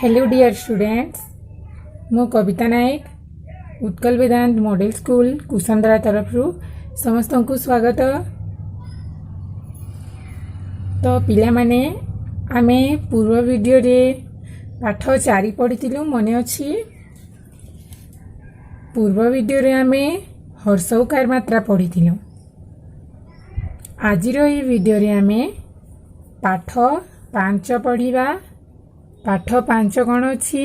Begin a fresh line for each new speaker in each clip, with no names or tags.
Hello dear students, मु कविता नायक उत्कल वेदांत model school कुसुंदरा तरफ समस्त को स्वागत। तो पिला माने आमे पूर्व वीडियो रे पाठ 4 पढ़ी मने अछि। पूर्व वीडियो रे आमे हर्षौकार मात्रा पढ़ी। आज वीडियो रे आमे पाठ 5 पढ़िबा। पाठ 5 कौन अच्छी?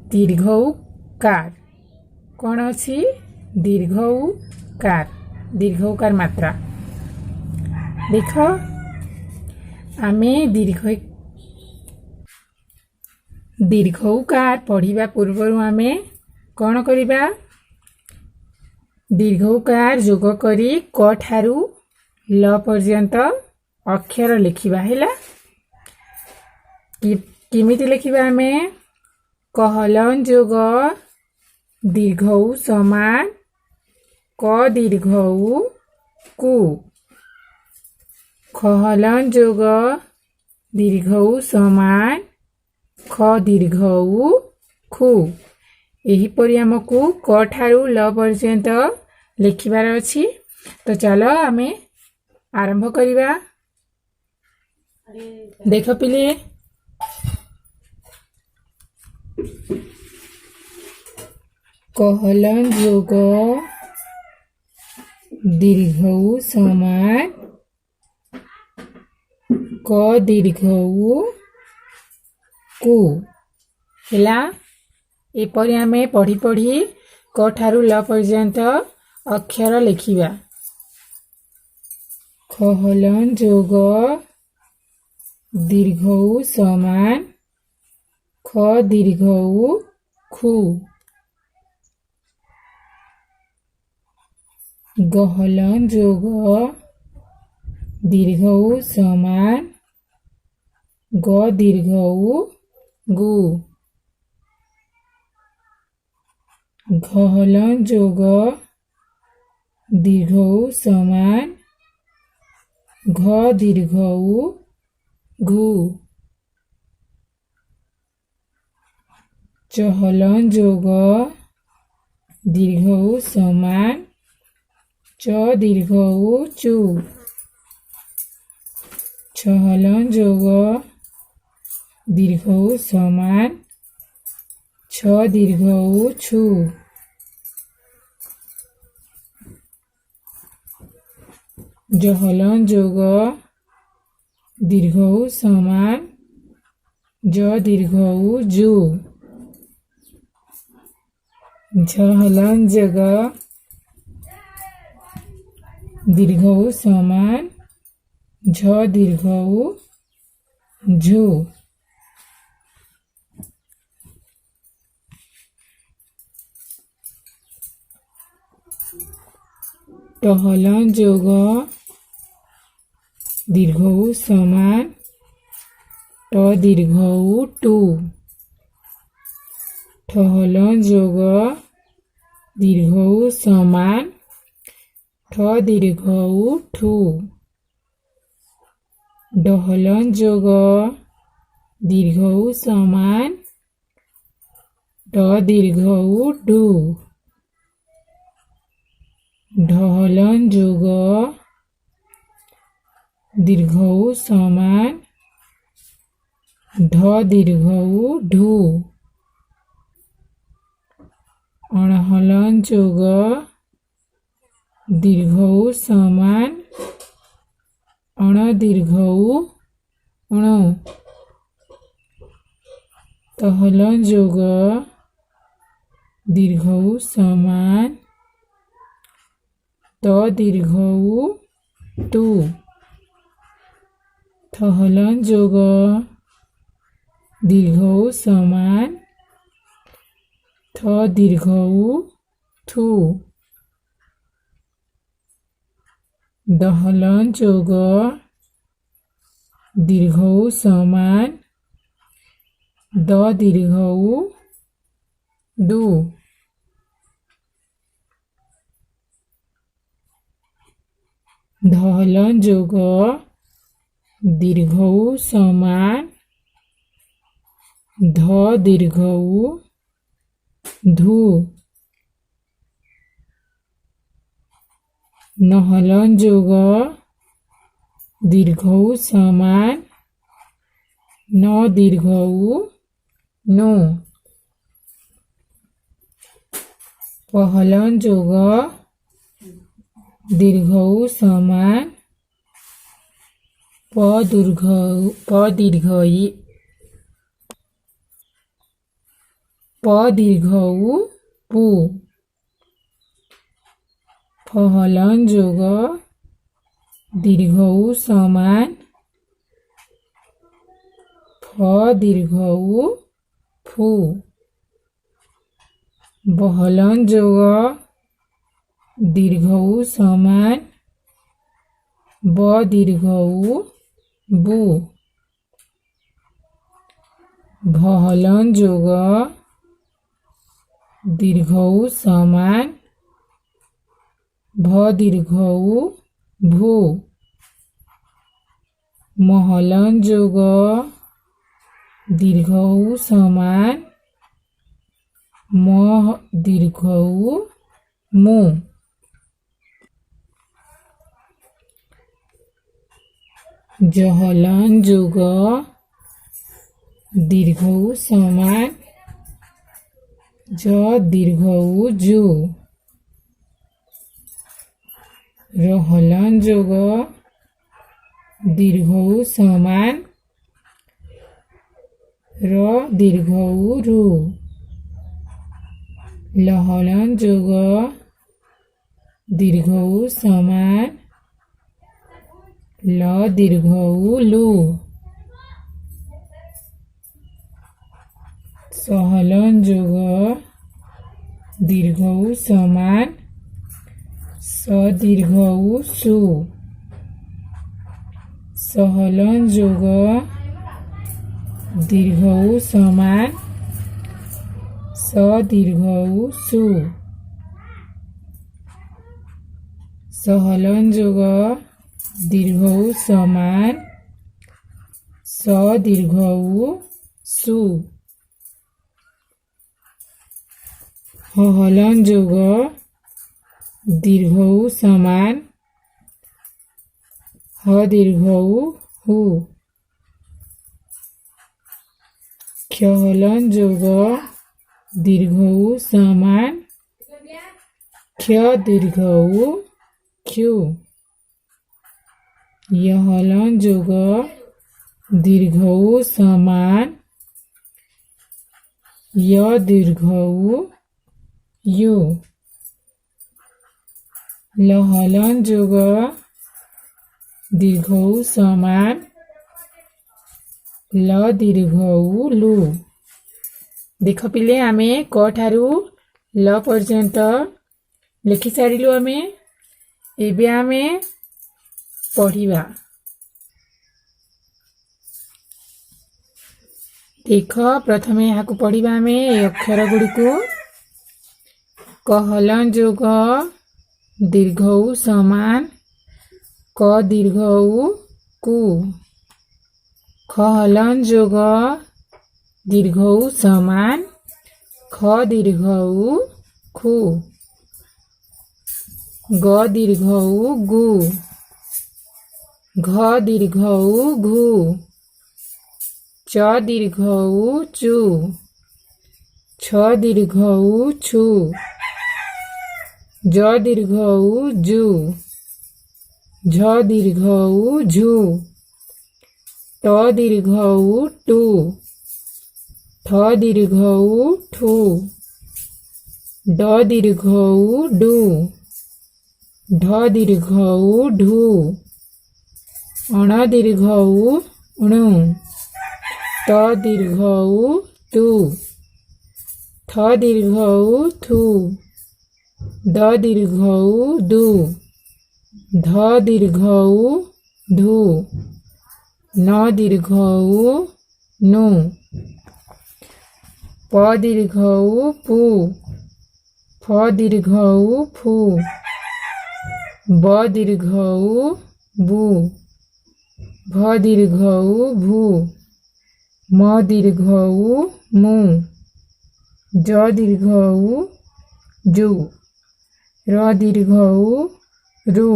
दीर्घउकार। कौन अच्छी? दीर्घउकार। दीर्घउकार मात्रा देख आमे दीर्घउकार पढ़िबा पूर्व आमे कौन करिबा? दीर्घउकार जोग करी क ठारू ल पर्यंत अक्षर लिखिबा हैला। किमिति लिखिबा आमे? कहलन जोग दीर्घऊ समान क दीर्घऊ कु। कहलन जोग दीर्घऊ समान ख दीर्घऊ खु। एही परि हमकु क ठारू ल पर्यंत लिखिबार अछि। तो चलो आमे आरंभ करिबा। देख पिले कहलन जोग दीर्घऊ समान क दीर्घऊ कु हैला। एपरि आमे पढ़ी पढ़ी क ठारू ल पर्यंत अक्षर लिखिबा। कहलन जोग दीर्घऊ समान ख दीर्घऊ खु। गहलन जोग दीर्घऊ समान ग दीर्घऊ गु। गहलन जोग दीर्घऊ समान घ दीर्घऊ घु। चहलन जोग दीर्घऊ समान च दीर्घऊ चु। छहलन जोग दीर्घऊ समान छ दीर्घऊ छु। जहलन जोग दीर्घऊ समान ज दीर्घऊ जु। झहलन जोग दीर्घऊ समान झ दीर्घऊ झु। टहलन जोग दीर्घऊ समान ट दीर्घऊ टू। ठहलन जोग दीर्घऊ समान ठ दीर्घऊ ठू। डहलन जोग दीर्घऊ समान ड दीर्घऊ डू। ढहलन जोग दीर्घऊ समान ढ दीर्घऊ ढू। अणहलन जोग दीर्घऊ समान अण दीर्घऊ अणु। तहलन जोग दीर्घऊ समान त दीर्घऊ तु। थहलन जोग दीर्घऊ समान थ दीर्घऊ थु। दहलन जोग दीर्घऊ समान द दीर्घऊ दु। धहलन जोग दीर्घऊ समान ध दीर्घ उ धू, न हलन जोग दीर्घ उ समान, न दीर्घ उ नो, पहलन जोग दीर्घ उ समान, प दीर्घ इ, प दीर्घ उ पु, फहलन जोग दीर्घ उ समान, फ दीर्घ उ फू, बहलन जोग दीर्घ उ समान, ब दीर्घ उ बु, भहलन जोग दीर्घ उ समान, भ दीर्घ उ भू, महलन जोग दीर्घ उ समान, म दीर्घ उ मु, जहलन जोग दीर्घ उ समान, ज दीर्घ उ जू, रहलन जोग दीर्घ उ समान, र दीर्घ उ रू, लहलन जोग दीर्घ उ समान, ल दीर्घ उ लू, सहलन जोग दीर्घ उ समान, स दीर्घ उ सू, सहलन जोग दीर्घ उ समान, स दीर्घ उ सू, सहलन जोग दीर्घ उ समान, स दीर्घ उ सू, हलन जोग दीर्घ उ समान, ह दीर्घ उ हू, क्षहलन जोग दीर्घ उ समान, क्ष दीर्घ उ क्यू, यहलन जोग दीर्घ उ समान, य दीर्घ उ यू, लहलन जोग दीर्घ उ समान, ल दीर्घ उ लू। देख पिले आमे क ठारू ल पर्यंत लिखि सारिलु। आमे एबे आमे पढ़िबा। देख प्रथमे यहाँ पढ़िबा आमे अक्षर गुडी को। क हलन जोग दीर्घ उ समान, क दीर्घ उ कु, ख हलन जोग दीर्घ उ समान, ख दीर्घ उ खु, ग दीर्घ उ गु, घ दीर्घ उ घु, च दीर्घ उ चु, छ दीर्घ उ छु, ज दीर्घ उ जु, झ दीर्घ उ झु, ट दीर्घ उ टू, ठ दीर्घ उ ठू, ड दीर्घ उ डू, ढ दीर्घ उ ढू, अण दीर्घ उ णु, त दीर्घ उ तु, थ दीर्घ उ थु, द दीर्घ उ दु, ध दीर्घ उ धु, न दीर्घ उ नु, प दीर्घ उ पु, फ दीर्घ उ फु, ब दीर्घ उ बु, भ दीर्घ उ भू, म दीर्घ उ मु, ज दीर्घ उ जु, र दीर्घ उ रु,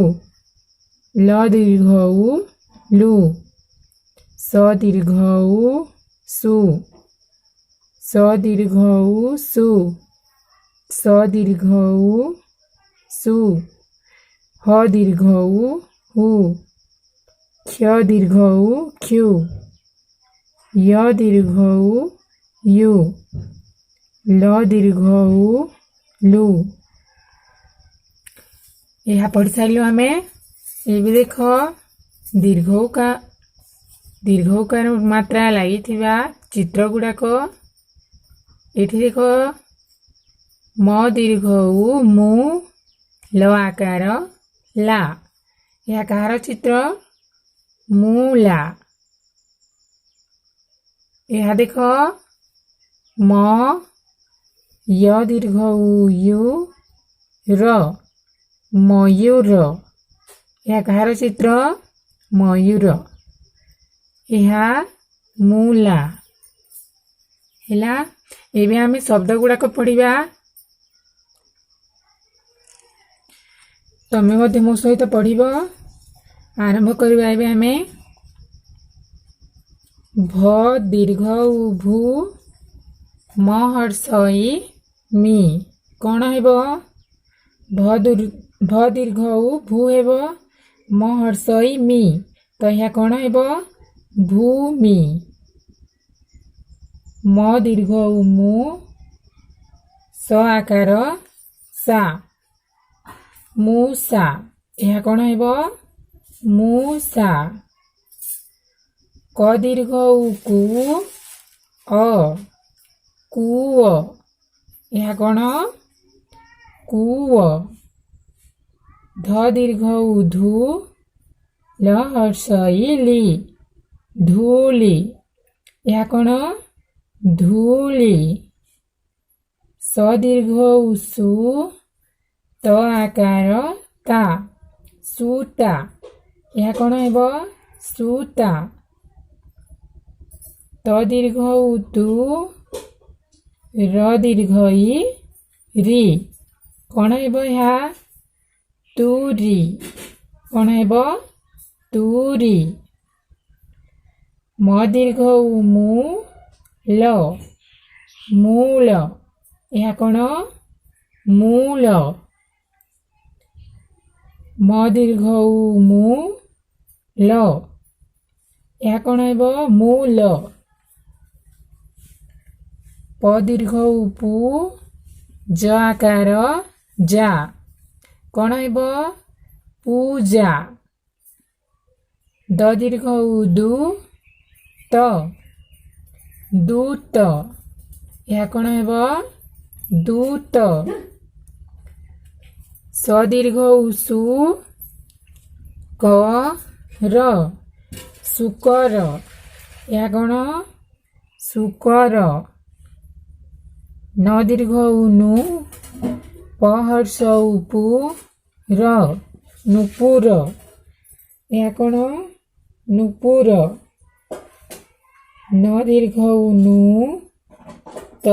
ल दीर्घ उ लु, स दीर्घ उ सु, स दीर्घ उ सु, स दीर्घ उ सु, ह दीर्घ उ हु, क्ष दीर्घ उ ख्यु, य दीर्घ उ यु, ल दीर्घ उ लु। यह पढ़ सारू आम ये देख दीर्घकार मात्रा लगी चित्र गुड़ाक ये देख म दीर्घ उ मु, ल आकार ला, यह कहार चित्र मूला। यह देख म य दीर्घ उ यु र, मयूर, यह कहार चित्र मयूर। यह मूला है। एबे आमे शब्द गुड़ाक पढ़िबा। तमे मध्य मो सहित पढ़िब। आरंभ करबा एबे आमे भ दीर्घ उ भू, म हर्षई मी, कौन हेबो भ दीर्घ उ भू हेबो, म हर्षई मी, तो यह कौन हेबो भूमि। म दीर्घ उ मु, स आकार सा, मूसा, यह कौन हेबो मूसा। क दीर्घ उ कु, अ कुओ, यह कौन कुओ। ध दीर्घ उ धु, ल हर्षई ली, धूली, यह कौन धूली। स दीर्घ उ सु, त आकार ता, सूता, यह कौन हेबो सूता। त दीर्घ उ तु, र दीर्घ ई री, कौन हेबो यह तुरी, कौन हेबो तुरी। म दीर्घ उ मु, ल मूल, यह कौन मूल। म दीर्घ उ मु, ल, यह कौन हेबो मूल। प दीर्घ उ पु, ज आकार जा, कौन हेबो पूजा। द दीर्घ उ दु, त, दूत, यह कौन हेबो दूत। स दीर्घ उ सु, क, र, सुकर, यह कौन सुकर। न दीर्घ उ नु, प हर्ष उ पु, र, नुपुर, यह कौन नुपुर। न दीर्घ उ नु, त,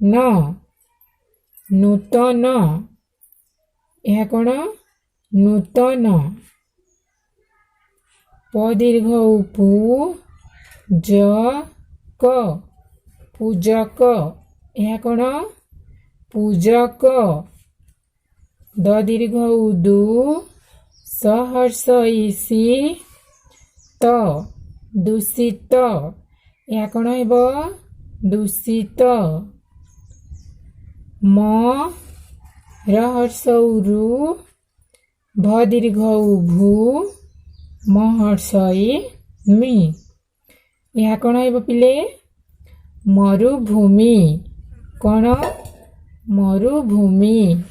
न, नूतन, यह कौन नूतन। प दीर्घ उ पु, ज, क, पूजक, यह कौन पूजक। द दीर्घ उ दु, स हर्ष ई सी, त, दूषित, यह कौन हेबो दूषित। म, र हर्ष उ रु, भ दीर्घ उ भू, म हर्ष ई मी, यह कौन हेबो पिले मरुभूमि, कौन मरुभूमि।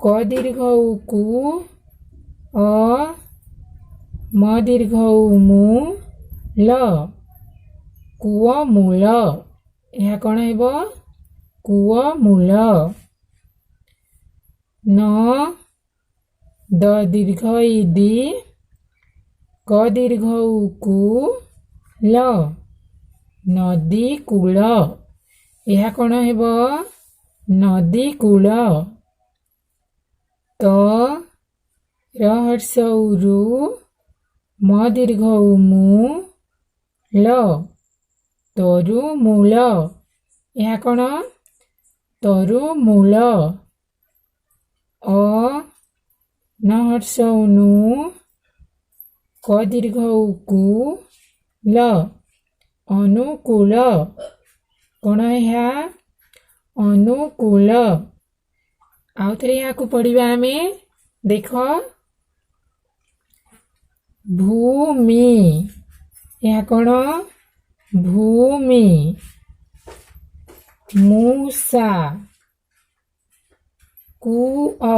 क दीर्घ उ कु, अ, म दीर्घ उ मु, ल, कूअमूल, यह कौन हेबो कूअमूल। न, द दीर्घ ई दी, କ ଦୀର୍ଘ କୁ ଲ ନଦୀ କୂଳ। ଏହା କ'ଣ ହେବ? ନଦୀ କୂଳ। ତ ର ହର୍ଷ ରୁ ମ ଦୀର୍ଘ ମୁ ଲ ତରୁମୂଳ। ଏହା କ'ଣ? ତରୁମୂଳ। ଅ ନ ହର୍ଷ ନୁ କ ଦୀର୍ଘ କୁ ଲ ଅନୁକୂଳ। କ'ଣ ଏହା? ଅନୁକୂଳ। ଆଉ ଥରେ ଏହାକୁ ପଢ଼ିବା ଆମେ। ଦେଖ, ଭୂମି। ଏହା କ'ଣ? ଭୂମି। ମୂଷା କୂଅ।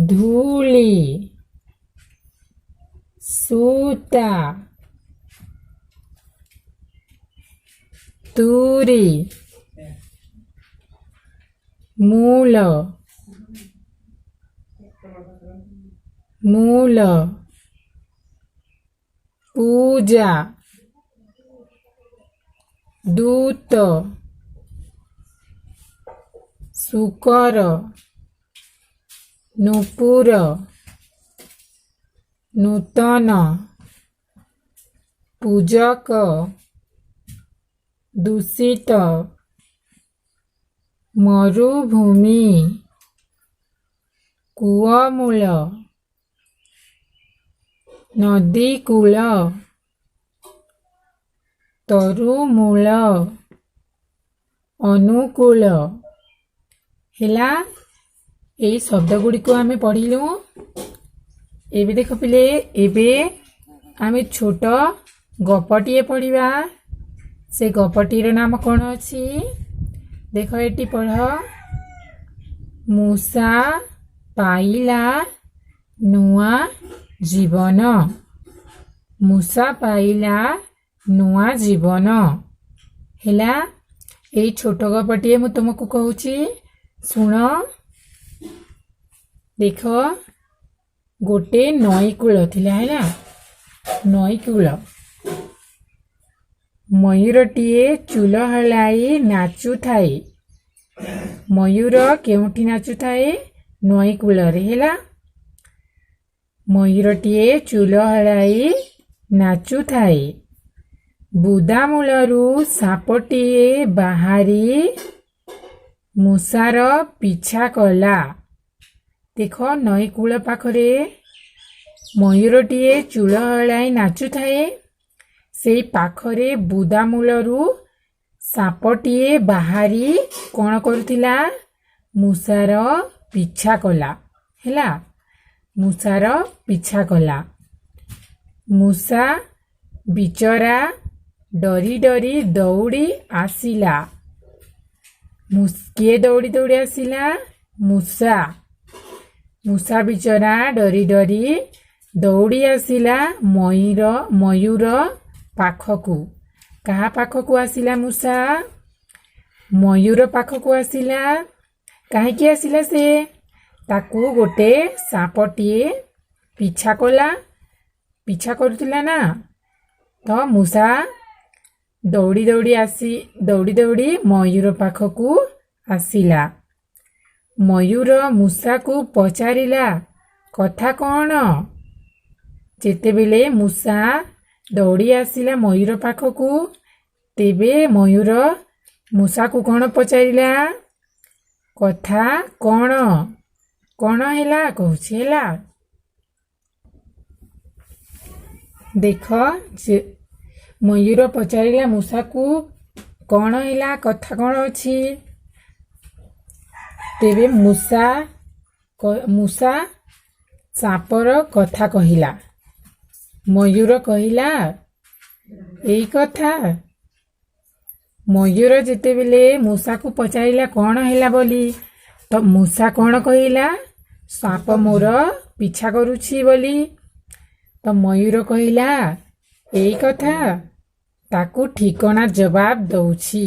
ଧୂଳି ସୂତା। ତୁରୀ ମୂଳ। ମୂଳ ପୂଜା। ଦୂତ ଶୂକର। ନୂପୁର ନୂତନ। ପୂଜକ ଦୂଷିତ। ମରୁଭୂମି। କୂଅମୂଳ। ନଦୀ କୂଳ। ତରୁମୂଳ। ଅନୁକୂଳ। ହେଲା। ଏଇ ଶବ୍ଦ ଗୁଡ଼ିକୁ ଆମେ ପଢ଼ିଲୁ। ଏବେ ଦେଖ ପିଲେ, ଏବେ ଆମେ ଛୋଟ ଗପଟିଏ ପଢ଼ିବା। ସେ ଗପଟିର ନାମ କ'ଣ ଅଛି? ଦେଖ, ଏଠି ପଢ଼। ମୂଷା ପାଇଲା ନୂଆ ଜୀବନ। ମୂଷା ପାଇଲା ନୂଆ ଜୀବନ। ହେଲା। ଏଇ ଛୋଟ ଗପଟିଏ ମୁଁ ତୁମକୁ କହୁଛି, ଶୁଣ। ଦେଖ, ଗୋଟେ ନଈ କୂଳ ଥିଲା। ହେଲା। ନଈ କୂଳ। ମୟୂରଟିଏ ଚୁଲ ହଲାଇ ନାଚୁଥାଏ। ମୟୂର କେଉଁଠି ନାଚୁଥାଏ? ନଈ କୂଳରେ। ହେଲା। ମୟୂରଟିଏ ଚୁଲ ହଲାଇ ନାଚୁଥାଏ। ବୁଦାମୂଳରୁ ସାପଟିଏ ବାହାରି ମୂଷାର ପିଛା କଲା। ଦେଖ, ନଈ କୂଳ ପାଖରେ ମୟୂରଟିଏ ଚୁଲ ହଲାଇ ନାଚୁଥାଏ। ସେଇ ପାଖରେ ବୁଦାମୂଳରୁ ସାପଟିଏ ବାହାରି କ'ଣ କରୁଥିଲା? ମୂଷାର ପିଛା କଲା। ହେଲା। ମୂଷାର ପିଛା କଲା। ମୂଷା ବିଚରା ଡରି ଡରି ଦୌଡ଼ି ଆସିଲା। କିଏ ଦୌଡ଼ି ଦୌଡ଼ି ଆସିଲା? ମୂଷା। ମୂଷା ବିଚରା ଡରି ଡରି ଦୌଡ଼ି ଆସିଲା ମୟୂର ପାଖକୁ। କାହା ପାଖକୁ ଆସିଲା ମୂଷା? ମୟୂର ପାଖକୁ ଆସିଲା। କାହିଁକି ଆସିଲା ସେ? ତାକୁ ଗୋଟେ ସାପଟିଏ ପିଛା କଲା। ପିଛା କରୁଥିଲା ନା। ତ ମୂଷା ଦୌଡ଼ି ଦୌଡ଼ି ମୟୂର ପାଖକୁ ଆସିଲା। ମୟୂର ମୂଷାକୁ ପଚାରିଲା, କଥା କ'ଣ? ଯେତେବେଳେ ମୂଷା ଦୌଡ଼ି ଆସିଲା ମୟୂର ପାଖକୁ, ତେବେ ମୟୂର ମୂଷାକୁ କ'ଣ ପଚାରିଲା? କଥା କ'ଣ? କ'ଣ ହେଲା କହୁଛି। ହେଲା। ଦେଖ, ମୟୂର ପଚାରିଲା ମୂଷାକୁ, କ'ଣ ହେଲା? କଥା କ'ଣ ଅଛି? ତେବେ ମୂଷା ସାପର କଥା କହିଲା। ମୟୂର କହିଲା, ଏଇ କଥା। ମୟୂର ଯେତେବେଳେ ମୂଷାକୁ ପଚାରିଲା କ'ଣ ହେଲା ବୋଲି, ତ ମୂଷା କ'ଣ କହିଲା? ସାପ ମୋର ପିଛା କରୁଛି ବୋଲି। ତ ମୟୂର କହିଲା, ଏଇ କଥା। ତାକୁ ଠିକଣା ଜବାବ ଦଉଛି।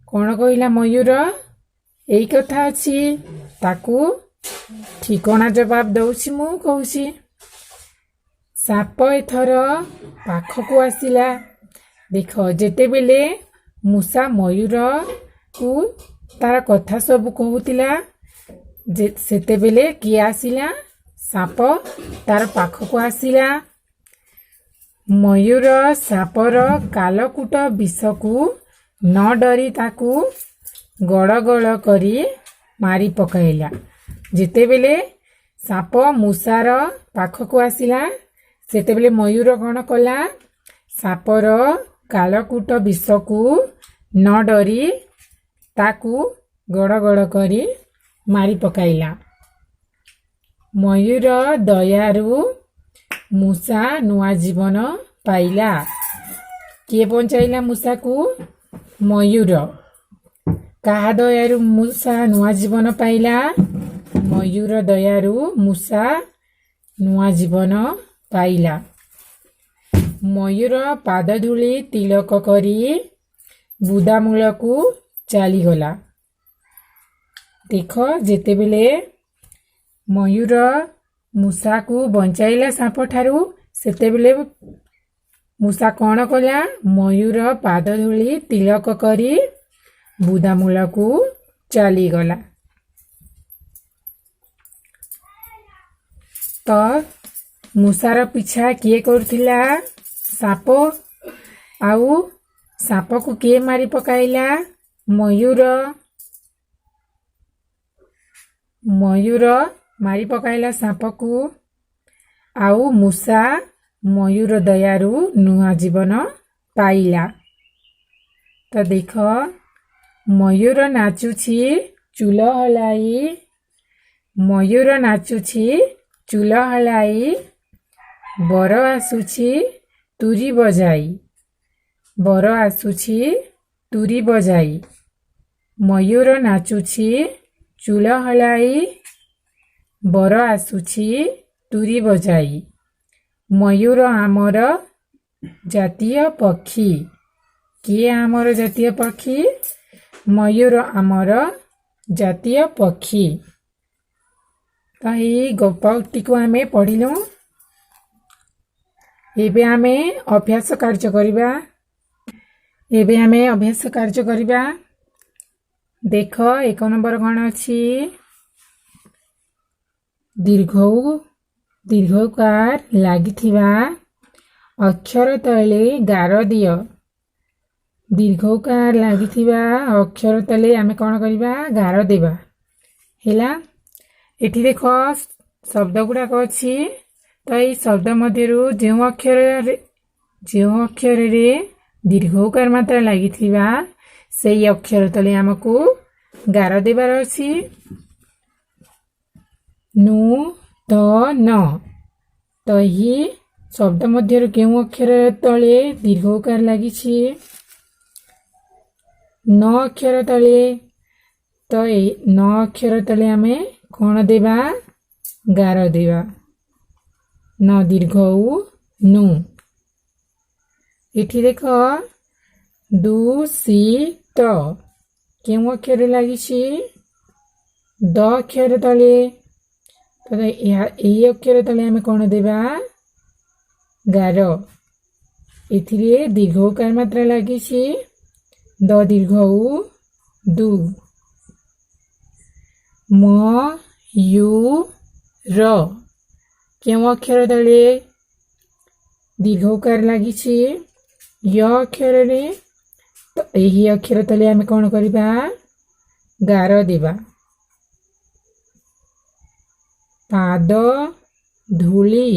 କ'ଣ କହିଲା ମୟୂର? ଏଇ କଥା ଅଛି। ତାକୁ ଠିକଣା ଜବାବ ଦଉଛି ମୁଁ କହୁଛି। ସାପ ଏଥର ପାଖକୁ ଆସିଲା। ଦେଖ ଯେତେବେଳେ ମୂଷା ମୟୂରକୁ ତାର କଥା ସବୁ କହୁଥିଲା ସେତେବେଳେ କିଏ ଆସିଲା? ସାପ ତାର ପାଖକୁ ଆସିଲା। ମୟୂର ସାପର କାଲକୁଟ ବିଷକୁ ନ ଡରି ତାକୁ ଗଳ ଗଳ କରି ମାରି ପକାଇଲା। ଯେତେବେଳେ ସାପ ମୂଷାର ପାଖକୁ ଆସିଲା ସେତେବେଳେ ମୟୂର କ'ଣ କଲା? ସାପର କାଲକୁଟ ବିଷକୁ ନ ଡରି ତାକୁ ଗଡ଼ ଗଡ଼ କରି ମାରି ପକାଇଲା। ମୟୂର ଦୟାରୁ ମୂଷା ନୂଆ ଜୀବନ ପାଇଲା। କିଏ ବଞ୍ଚାଇଲା ମୂଷାକୁ? ମୟୂର। କାହା ଦୟାରୁ ମୂଷା ନୂଆ ଜୀବନ ପାଇଲା? ମୟୂର ଦୟାରୁ ମୂଷା ନୂଆ ଜୀବନ ପାଇଲା। ମୟୂର ପାଦ ଧୂଳି ତିଳକ କରି ବୁଦାମୂଳକୁ ଚାଲିଗଲା। ଦେଖ ଯେତେବେଳେ ମୟୂର ମୂଷାକୁ ବଞ୍ଚାଇଲା ସାପଠାରୁ ସେତେବେଳେ ମୂଷା କ'ଣ କଲା? ମୟୂର ପାଦ ଧୂଳି ତିଳକ କରି ବୁଦାମୂଳକୁ ଚାଲିଗଲା। ତ ମୂଷାର ପିଛା କିଏ କରୁଥିଲା? ସାପ। ଆଉ ସାପକୁ କିଏ ମାରି ପକାଇଲା? ମୟୂର। ମୟୂର ମାରି ପକାଇଲା ସାପକୁ। ଆଉ ମୂଷା ମୟୂର ଦୟାରୁ ନୂଆ ଜୀବନ ପାଇଲା। ତ ଦେଖ ମୟୂର ନାଚୁଛି ଚୁଲ ହଲାଇ। ମୟୂର ନାଚୁଛି ଚୁଲ ହଲାଇ ବର ଆସୁଛି ତୁରୀ ବଜାଇ। ବର ଆସୁଛି ତୁରୀ ବଜାଇ। ମୟୂର ନାଚୁଛି ଚୁଲ ହଲାଇ ବର ଆସୁଛି ତୁରୀ ବଜାଇ। ମୟୂର ଆମର ଜାତୀୟ ପକ୍ଷୀ। କିଏ ଆମର ଜାତୀୟ ପକ୍ଷୀ? ମୟୂର ଆମର ଜାତୀୟ ପକ୍ଷୀ। ତ ଏହି ଗପଟିକୁ ଆମେ ପଢ଼ିଲୁ। ଏବେ ଆମେ ଅଭ୍ୟାସ କାର୍ଯ୍ୟ କରିବା। ଦେଖ 1 ନମ୍ବର କ'ଣ ଅଛି? ଦୀର୍ଘଉକାର ଲାଗିଥିବା ଅକ୍ଷର ତଳେ ଗାର ଦିଅ। ଦୀର୍ଘଉକାର ଲାଗିଥିବା ଅକ୍ଷର ତଳେ ଆମେ କ'ଣ କରିବା? ଗାର ଦେବା। ହେଲା। ଏଠି ଦେଖ ଶବ୍ଦ ଗୁଡ଼ାକ ଅଛି। ତ ଏଇ ଶବ୍ଦ ମଧ୍ୟରୁ ଯେଉଁ ଅକ୍ଷରରେ ଦୀର୍ଘଉକାର ମାତ୍ରା ଲାଗିଥିବା ସେଇ ଅକ୍ଷର ତଳେ ଆମକୁ ଗାର ଦେବାର ଅଛି। ନୂତନ। ତ ଏହି ଶବ୍ଦ ମଧ୍ୟରୁ କେଉଁ ଅକ୍ଷର ତଳେ ଦୀର୍ଘଉକାର ଲାଗିଛି? ନ ଅକ୍ଷର ତଳେ। ତ ଏଇ ନ ଅକ୍ଷର ତଳେ ଆମେ କ'ଣ ଦେବା? ଗାର ଦେବା। ନ ଦୀର୍ଘଉ ନୁ। ଏଠି ଦେଖ ଦୂଷିତ। କେଉଁ ଅକ୍ଷର ଲାଗିଛି? ଦ ଅକ୍ଷର ତଳେ। ତ ଏହି ଅକ୍ଷର ତଳେ ଆମେ କ'ଣ ଦେବା? ଗାର। ଏଥିରେ ଦୀର୍ଘଉକାର ମାତ୍ରା ଲାଗିଛି। ଦ ଦୀର୍ଘଉ ଦୁ। ମୟୂର। କେଉଁ ଅକ୍ଷର ତଳେ ଦୀର୍ଘଉକାର ଲାଗିଛି? ୟ ଅକ୍ଷରରେ। ତ ଏହି ଅକ୍ଷର ତଳେ ଆମେ କ'ଣ କରିବା? ଗାର ଦେବା। ପାଦ ଧୂଳି।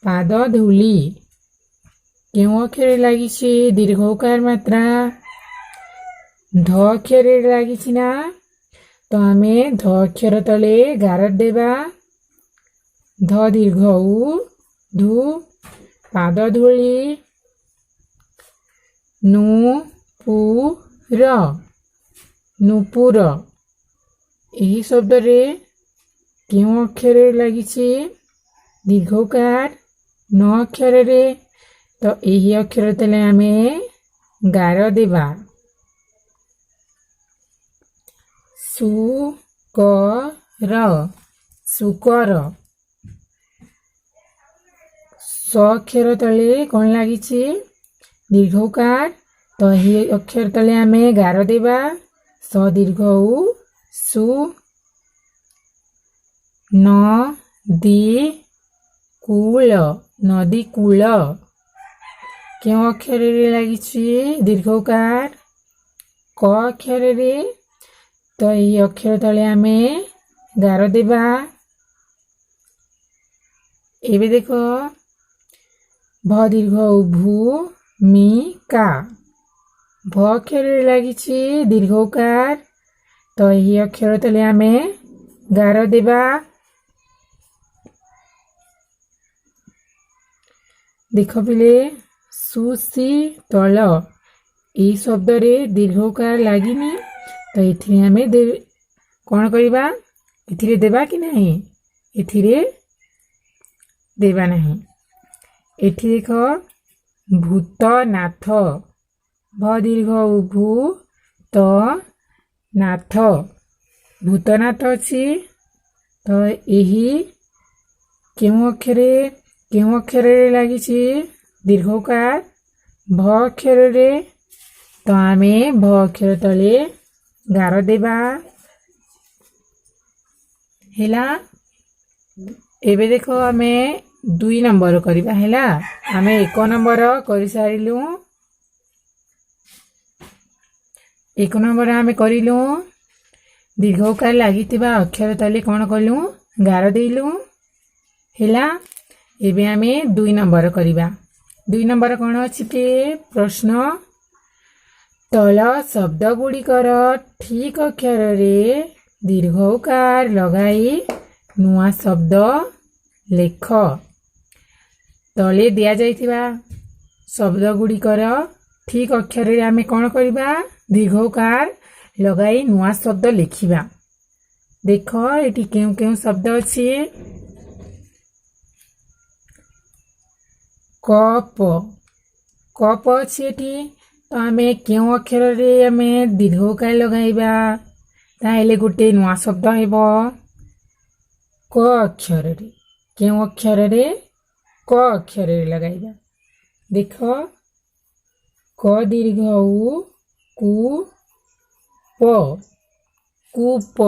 ପାଦ ଧୂଳି। କେଉଁ ଅକ୍ଷରରେ ଲାଗିଛି ଦୀର୍ଘଉକାର ମାତ୍ରା? ଧ ଅକ୍ଷରରେ ଲାଗିଛି ନା? ତ ଆମେ ଧ ଅକ୍ଷର ତଳେ ଗାର ଦେବା। ଧ ଦୀର୍ଘଉ ଧୁ। ପାଦ ଧୂଳି। ନୂପୁର। ନୂପୁର। ଏହି ଶବ୍ଦରେ କେଉଁ ଅକ୍ଷରରେ ଲାଗିଛି ଦୀର୍ଘଉକାର? ନ ଅକ୍ଷରରେ। ତ ଏହି ଅକ୍ଷର ତଳେ ଆମେ ଗାର ଦେବା। ଶୂକର। ଶୂକର। स अक्षर तले कौन लगी दीर्घकार तो यही अक्षर तले आम गार देवा स दीर्घ उ सु नदी कूल नदी कूल क्यों अक्षर लगी दीर्घकार क अक्षर तो यही अक्षर तले आम गार देवा एबे देखो भ दीर्घ भू मी का भ अक्षर लगी दीर्घकार तो यही अक्षर तले आम गार देवा देख पिले सुशीतल यही शब्द रे दीर्घकार लगिनी तो ये आम कौन करवा ए देवा कि नहीं ए देवा नहीं एठी देख भूतनाथ भ दीर्घ भू तो नाथ भूतनाथ अच्छी तो यही क्यों अक्षर लगी दीर्घकार भ अक्षर तो आम भ अक्षर तले गार देवा हेला एबे देखो आम 2 नंबर करवा हेला आम 1 नंबर कर सारू 1 नंबर आम करूँ दीर्घकार लगी अक्षर तले कौन कलु गार देलु हेला एबे आम 2 नंबर करवा 2 नंबर कौन अच्छी प्रश्न तल शब्द गुड़िकर ठीक अक्षर रे दीर्घकार लगाई नुआ शब्द लेख तले दिया जाइथिबा शब्द गुड़िकर ठीक अक्षर रे आमे कौन करबा दीर्घकार लगाई नुआ शब्द लिखिबा देख एटी केउ केउ शब्द अछि कप कप अछि एटी तो आम क्यों अक्षर रे आम दीर्घकार लगाइबा ताहेले गोटे नुआ शब्द हेबो क अक्षर रे क्यों अक्षर रे क अक्षर रे लगाइबा देख क दीर्घ उ कु प कूप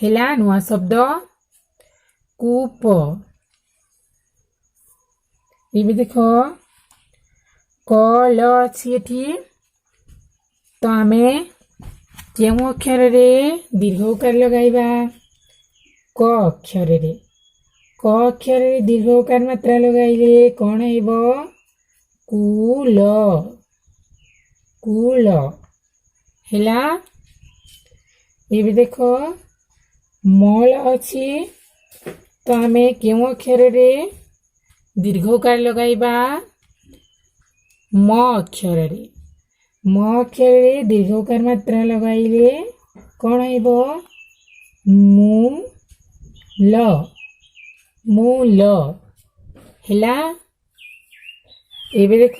हेला नुआ शब्द कूप ये देख कल अच्छी तो आम क्यों अक्षर रे दीर्घकार लगाइबा क अक्षर रे क अक्षर रे दीर्घकार मात्रा लगाइले कौन हेबो कूल कूल हेला ये देख मल अच्छी तो आम क्यों अक्षर रे दीर्घकार लगाइबा म अक्षर रे म अक्षर रे दीर्घकार मात्रा लगाइले कौन हेबो मूल हेला एबे देख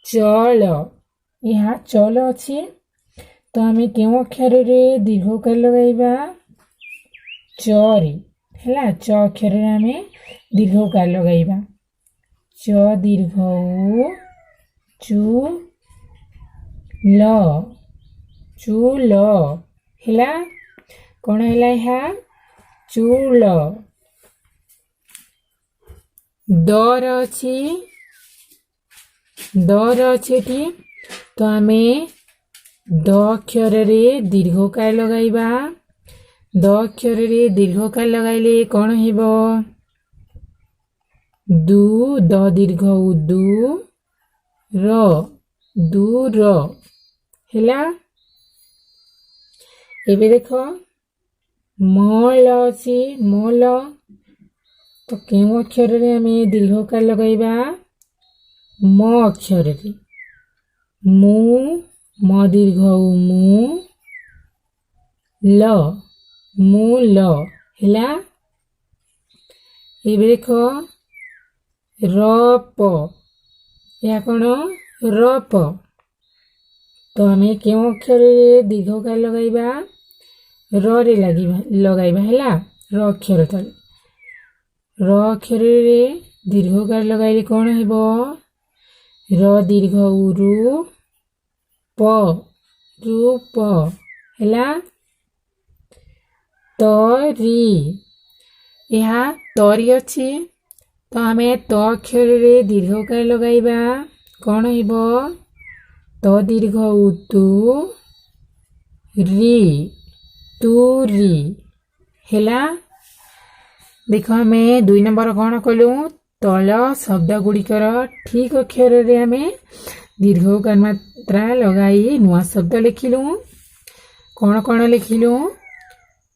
चल यहाँ चल अच्छी तो आम क्यों अक्षर रे दीर्घकार लगाइबा च रे हेला च अक्षर रे आम दीर्घकार लगाइबा च दीर्घ उ चू ल चूल हेला कौन हेला यहाँ चूल दर अच्छी तो आम द अक्षर रे दीर्घकार लगाइबा द अक्षर रे दीर्घकार लगाइले कौन हेबो दू द दीर्घ उ दू दूर हेला एबे देख मल अच्छी मल तो क्यों अक्षर रे आम दीर्घकार लगाइबा म अक्षर रे मु म दीर्घ उ मु ल मूल हेला एबे देख रप या कौन रप तो आम क्यों अक्षर रे दीर्घकार लगाइबा र रे लगाइबा हेला र अक्षर तले र अक्षर रे दीर्घकार लगाइले कौन हेबो र दीर्घ उरु प रूप हैला तरी यहाँ तरी अछि तो आमे त अक्षर रे दीर्घकार लगाइबा कौन हेबो त दीर्घ उतु री तुरी हैला देख आमे 2 नंबर कौन कलु तल शब्द गुड़िकर ठीक अक्षर रे आमे दीर्घकार मात्रा लगाई नुआ शब्द लिखिलु कौन कौन लिखिलु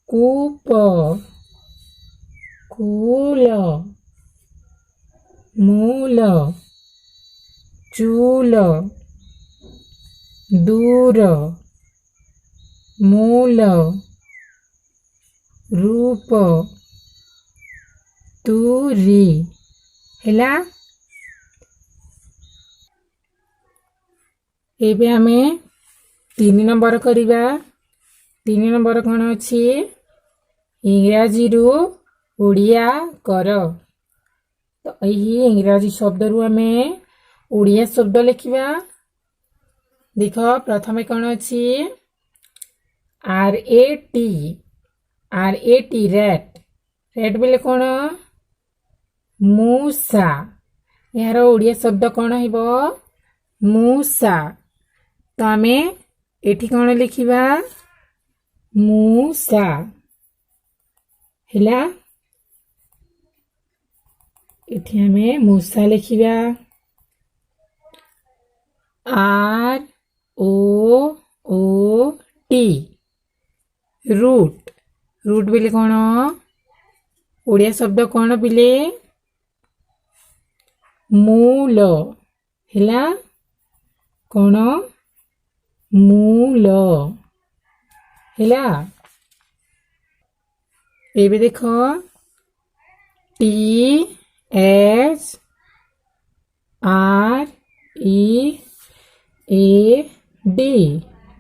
कूप कूल मूल चूल दूर मूल रूप तुरी हैला एबे आमे 3 नंबर करिबा 3 नंबर कौन अछि इंग्राजी रु ओडिया कर तो यही इंग्राजी शब्द रु आमे ओडिया शब्द लिखिबा देख प्रथमे कौन अछि RAT रैट रैट बोले कौन मूसा यार ओडिया शब्द कौन हेबो मूसा तो आमे एठी कौन लिखिबा मूसा हैला एठी आमे मूसा लिखिबा ROT रूट रूट बोले कौन ओडिया शब्द कौन बोले मूल हैला कौन मूल हैला एबे देख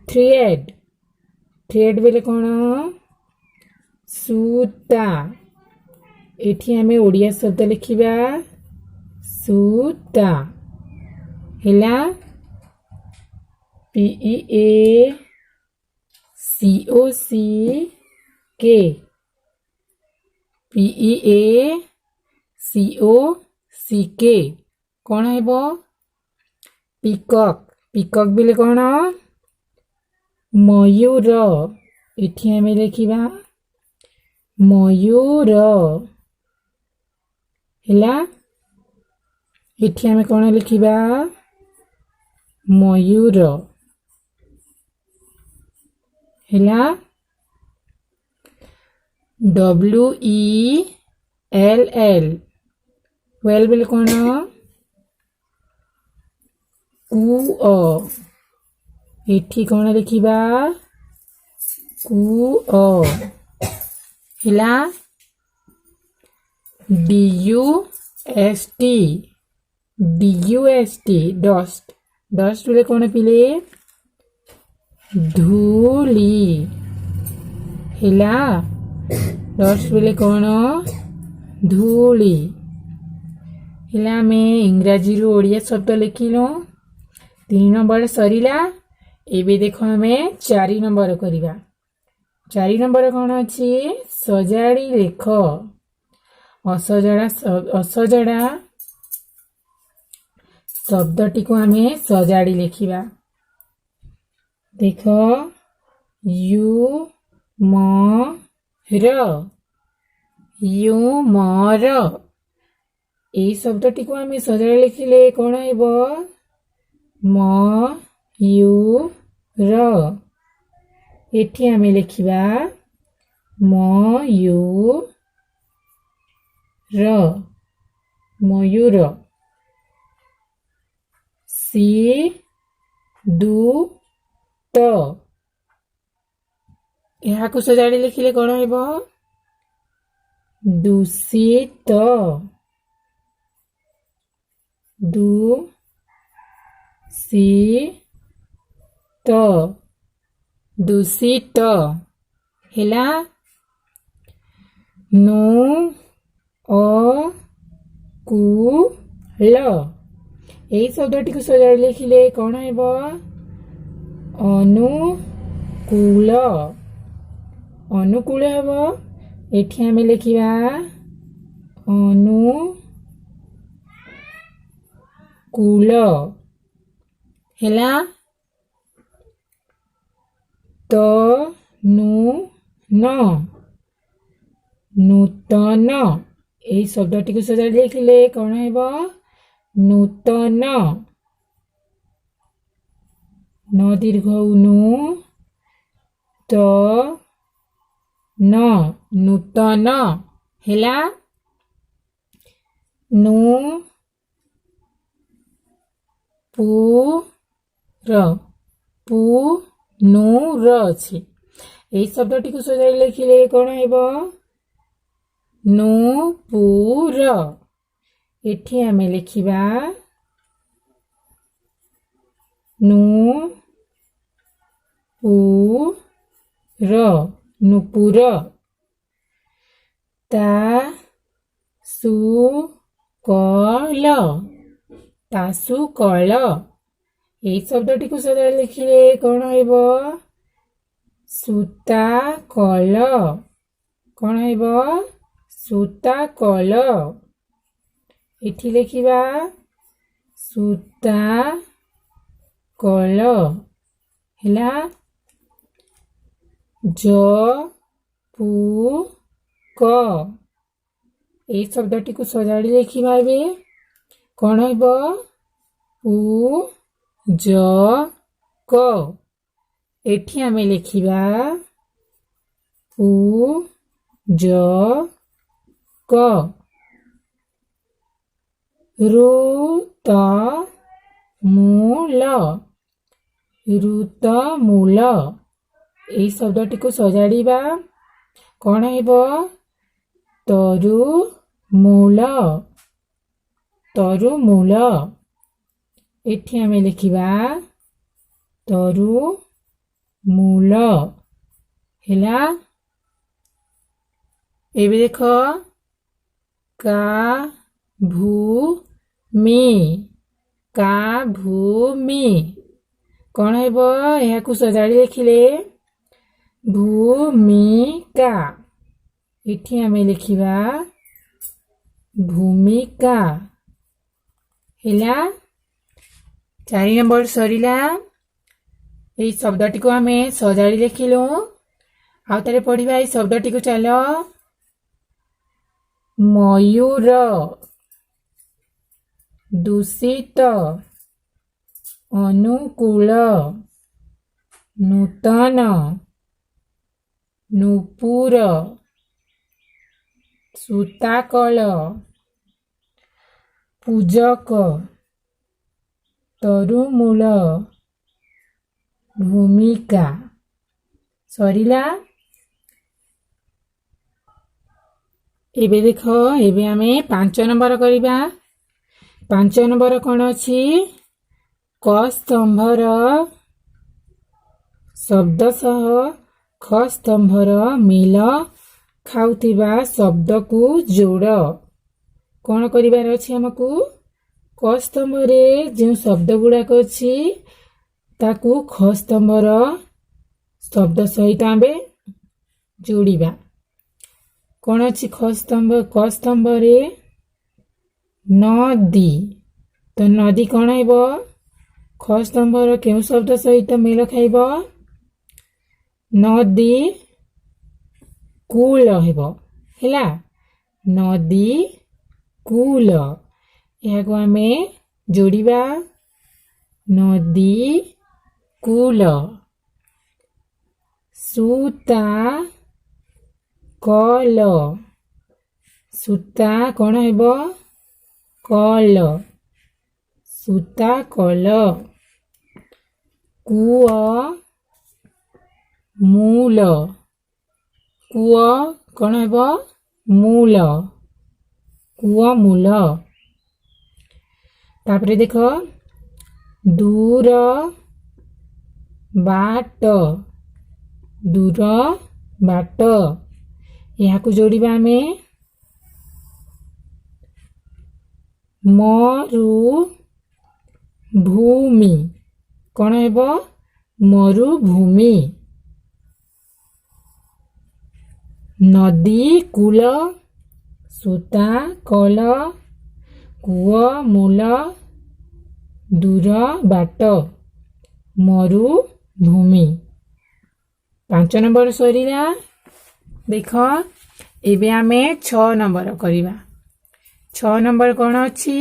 THREAD थ्रेड बोले कौन सूता एठी आमे ओडिया शब्द लिखिबा सूता हैला PEACOCK कौन हेबो पिकॉक पिकॉक बोले कौन मयूर एठी आमे लिखिबा मयूर हैला एठी आमे कौन लिखिबा मयूर हैला WELL वेल बोले कौन कुओ एठी कौन लिखिबा कुओ हैला DUST डस्ट डस्ट बोले कौन पिले धूली हैला डस्ट बोले कौन धूली हैला में इंग्राजी रु ओडिया शब्द लिखिलो 3 नंबर सरीला एबे देखो हमें 4 नंबर करिबा 4 नंबर कौन अछि सजाड़ी लेख असजड़ा शब्दटी को आमे सजाड़ी लिखिबा देख युमर ए शब्दटी को आमे सजाड़ी लिखिले कौन हेबो मयूर एठी आमे लिखिबा मयूर सिदूत यहाँ को सजाड़ी लिखिले कौन हेबो दूषित दूषित हैला ଅନୁକୂଳ ଏହି ଶବ୍ଦଟିକୁ ସଜାଡ଼ି ଲେଖିଲେ କ'ଣ ହେବ? ଅନୁକୂଳ ଅନୁକୂଳ ହେବ। ଏଠି ଆମେ ଲେଖିବା ଅନୁକୂଳ ହେଲା। ତନୁନ ନୂତନ ଏହି ଶବ୍ଦଟିକୁ ସଜାଡ଼ି ଲେଖିଲେ କ'ଣ ହେବ? ନୂତନ ନ ଦୀର୍ଘ ନୁ ତ ନ ନୂତନ ହେଲା। ନୁ ପୁ ନୁ ର ଅଛି। ଏହି ଶବ୍ଦଟିକୁ ସଜାଡ଼ି ଲେଖିଲେ କ'ଣ ହେବ? ନୂପୁର ଏଠି ଆମେ ଲେଖିବା ନୂପୁର ତାସୁକଳ ଏହି ଶବ୍ଦଟିକୁ ସଜାଡ଼ି ଲେଖିଲେ କ'ଣ ହେବ? ସୂତାକଳ କ'ଣ ହେବ? ସୂତାକଳ ଏଠି ଲେଖିବା ସୂତାକଳ ହେଲା। ଜପୁକ ଏହି ଶବ୍ଦଟିକୁ ସଜାଡ଼ି ଲେଖିବା ଏବେ କ'ଣ ହେବ? ପୂଜକ ଏଠି ଆମେ ଲେଖିବା ପୂଜକ। ଋତମୂଳ ଏହି ଶବ୍ଦଟିକୁ ସଜାଡ଼ିବା କ'ଣ ହେବ? ତରୁମୂଳ ଏଠି ଆମେ ଲେଖିବା ତରୁମୂଳ ହେଲା। ଏବେ ଦେଖ କାଭୂମି କ'ଣ ହେବ? ଏହାକୁ ସଜାଡ଼ି ଲେଖିଲେ ଭୂମିକା ଏଠି ଆମେ ଲେଖିବା ଭୂମିକା ହେଲା। 4 ନମ୍ବର ସରିଲା। ଏହି ଶବ୍ଦଟିକୁ ଆମେ ସଜାଡ଼ି ଲେଖିଲୁ। ଆଉ ଥରେ ପଢ଼ିବା ଏହି ଶବ୍ଦଟିକୁ ଚାଲ। ମୟୂର ଦୂଷିତ ଅନୁକୂଳ ନୂତନ ନୂପୁର ସୂତାକଳ ପୂଜକ ତରୁମୂଳ ଭୂମିକା ସରିଲା। ଏବେ ଦେଖ ଏବେ ଆମେ 5 ନମ୍ବର କରିବା। 5 ନମ୍ବର କ'ଣ ଅଛି? କ ସ୍ତମ୍ଭର ଶବ୍ଦ ସହ ଖ ସ୍ତମ୍ଭର ମେଳ ଖାଉଥିବା ଶବ୍ଦକୁ ଯୋଡ଼। କ'ଣ କରିବାର ଅଛି ଆମକୁ? କ ସ୍ତମ୍ଭରେ ଯେଉଁ ଶବ୍ଦ ଗୁଡ଼ାକ ଅଛି ତାକୁ ଖ ସ୍ତମ୍ଭର ଶବ୍ଦ ସହିତ ଆମେ ଯୋଡ଼ିବା। କ'ଣ ଅଛି କ ସ୍ତମ୍ଭରେ? ନଦୀ। ତ ନଦୀ କ'ଣ ହେବ? ଖ ସ୍ତମ୍ଭର କେଉଁ ଶବ୍ଦ ସହିତ ମେଳ ଖାଇବ? ନଦୀ କୂଳ ହେବ ହେଲା। ନଦୀ କୂଳ ଏହାକୁ ଆମେ ଯୋଡ଼ିବା ନଦୀ କୂଳ। ସୂତାକଳ ସୂତା କ'ଣ ହେବ? କଳ ସୂତାକଳ। କୂଅମୂଳ କୂଅ କ'ଣ ହେବ? ମୂଳ କୂଅମୂଳ। ତାପରେ ଦେଖ ଦୂର ବାଟ ଏହାକୁ ଯୋଡ଼ିବା ଆମେ ମରୁଭୂମି କ'ଣ ହେବ ମରୁଭୂମି। ନଦୀ କୂଳ ସୂତା କଳ କୂଅ ମୂଳ ଦୂର ବାଟ ମରୁଭୂମି। 5 ନମ୍ବର ସରିଲା। ଦେଖ ଏବେ ଆମେ 6 ନମ୍ବର କରିବା। 6 ନମ୍ବର କ'ଣ ଅଛି?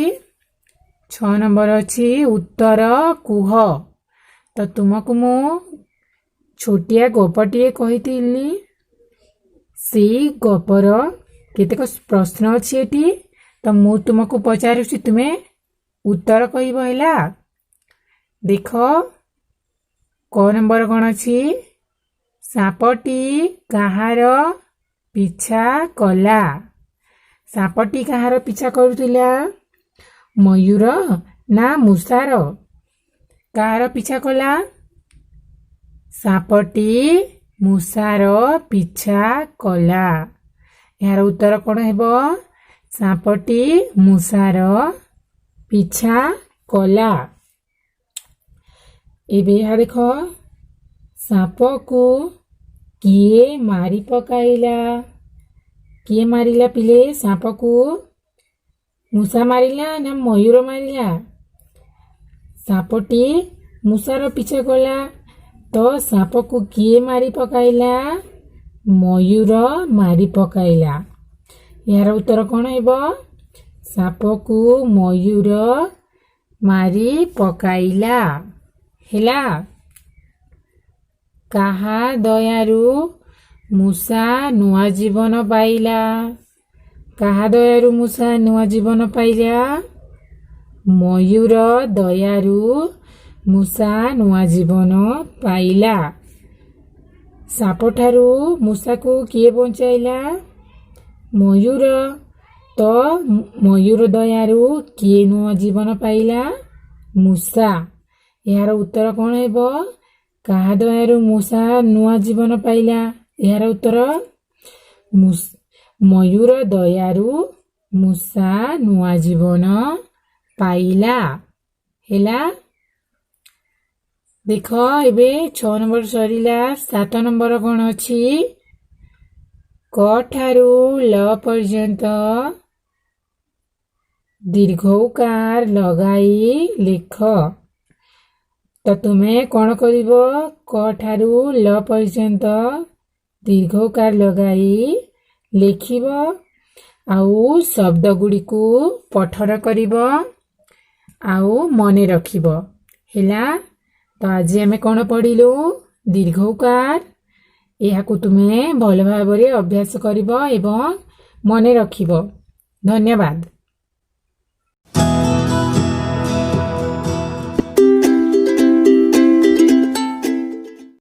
6 ନମ୍ବର ଅଛି ଉତ୍ତର କୁହ। ତ ତୁମକୁ ମୁଁ ଛୋଟିଆ ଗପଟିଏ କହିଥିଲି। ସେଇ ଗପର କେତେକ ପ୍ରଶ୍ନ ଅଛି ଏଠି। ତ ମୁଁ ତୁମକୁ ପଚାରୁଛି, ତୁମେ ଉତ୍ତର କହିବ ହେଲା। ଦେଖ କ ନମ୍ବର କ'ଣ ଅଛି? ସାପଟି କାହାର ପିଛା କଲା? ସାପଟି କାହାର ପିଛା କରୁଥିଲା? ମୟୂର ନା ମୂଷାର? କାହାର ପିଛା କଲା? ସାପଟି ମୂଷାର ପିଛା କଲା। ଏହାର ଉତ୍ତର କ'ଣ ହେବ? ସାପଟି ମୂଷାର ପିଛା କଲା। ଏବେ ଏହା ଦେଖ, ସାପକୁ କିଏ ମାରି ପକାଇଲା? କିଏ ମାରିଲା ପିଲେ ସାପକୁ? ମୂଷା ମାରିଲା ନା ମୟୂର ମାରିଲା? ସାପଟି ମୂଷାର ପିଛା କଲା। ତ ସାପକୁ କିଏ ମାରି ପକାଇଲା? ମୟୂର ମାରି ପକାଇଲା। ଏହାର ଉତ୍ତର କ'ଣ ହେବ? ସାପକୁ ମୟୂର ମାରି ପକାଇଲା ହେଲା। କାହା ଦୟାରୁ ମୂଷା ନୂଆ ଜୀବନ ପାଇଲା? କାହା ଦୟାରୁ ମୂଷା ନୂଆ ଜୀବନ ପାଇଲା? ମୟୂର ଦୟାରୁ ମୂଷା ନୂଆ ଜୀବନ ପାଇଲା। ସାପଠାରୁ ମୂଷାକୁ କିଏ ବଞ୍ଚାଇଲା? ମୟୂର। ତ ମୟୂର ଦୟାରୁ କିଏ ନୂଆ ଜୀବନ ପାଇଲା? ମୂଷା। ଏହାର ଉତ୍ତର କ'ଣ ହେବ? କାହା ଦୟାରୁ ମୂଷା ନୂଆ ଜୀବନ ପାଇଲା? ଏହାର ଉତ୍ତର ମୟୂର ଦୟାରୁ ମୂଷା ନୂଆ ଜୀବନ ପାଇଲା ହେଲା। ଦେଖ ଏବେ 6 ନମ୍ବର ସରିଲା। 7 ନମ୍ବର କ'ଣ ଅଛି? କ ଠାରୁ ଲ ପର୍ଯ୍ୟନ୍ତ ଦୀର୍ଘଉକାର ଲଗାଇ ଲେଖ। ତ ତୁମେ କ'ଣ କରିବ? କ ଠାରୁ ଲ ପର୍ଯ୍ୟନ୍ତ ଦୀର୍ଘଉକାର ଲଗାଇ ଲେଖିବ ଆଉ ଶବ୍ଦ ଗୁଡ଼ିକୁ ପଠନ କରିବ ଆଉ ମନେ ରଖିବ ହେଲା। ତ ଆଜି ଆମେ କ'ଣ ପଢ଼ିଲୁ? ଦୀର୍ଘଉକାର। ଏହାକୁ ତୁମେ ଭଲ ଭାବରେ ଅଭ୍ୟାସ କରିବ ଏବଂ ମନେ ରଖିବ। ଧନ୍ୟବାଦ।